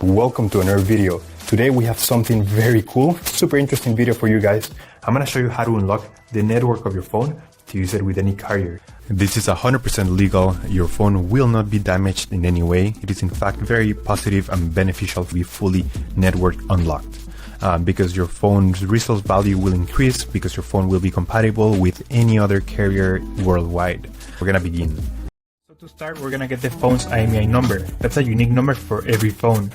Welcome to another video. Today we have something very cool, super interesting video for you guys. I'm gonna show you how to unlock the network of your phone to use it with any carrier. This is 100% legal. Your phone will not be damaged in any way. It is in fact very positive and beneficial to be fully network unlocked. Because your phone's resale value will increase because your phone will be compatible with any other carrier worldwide. We're gonna begin. So to start, we're gonna get the phone's IMEI number. That's a unique number for every phone.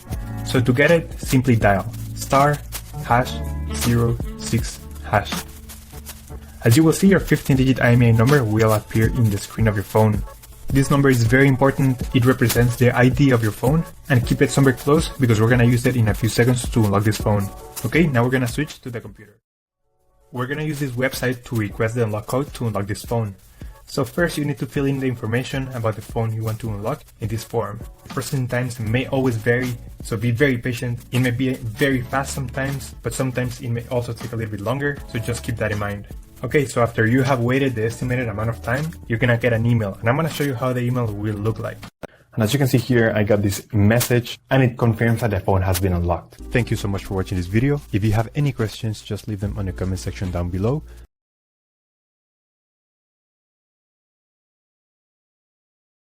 So to get it, simply dial *#06#. As you will see, your 15-digit IMEI number will appear in the screen of your phone. This number is very important. It represents the ID of your phone, and keep it somewhere close because we're gonna use it in a few seconds to unlock this phone. Okay, now we're gonna switch to the computer. We're gonna use this website to request the unlock code to unlock this phone. So first you need to fill in the information about the phone you want to unlock in this form. Processing times may always vary, so be very patient. It may be very fast sometimes, but sometimes it may also take a little bit longer, so just keep that in mind. Okay, so after you have waited the estimated amount of time, you're gonna get an email, and I'm gonna show you how the email will look like. And as you can see here, I got this message and it confirms that the phone has been unlocked. Thank you so much for watching this video. If you have any questions, just leave them on the comment section down below.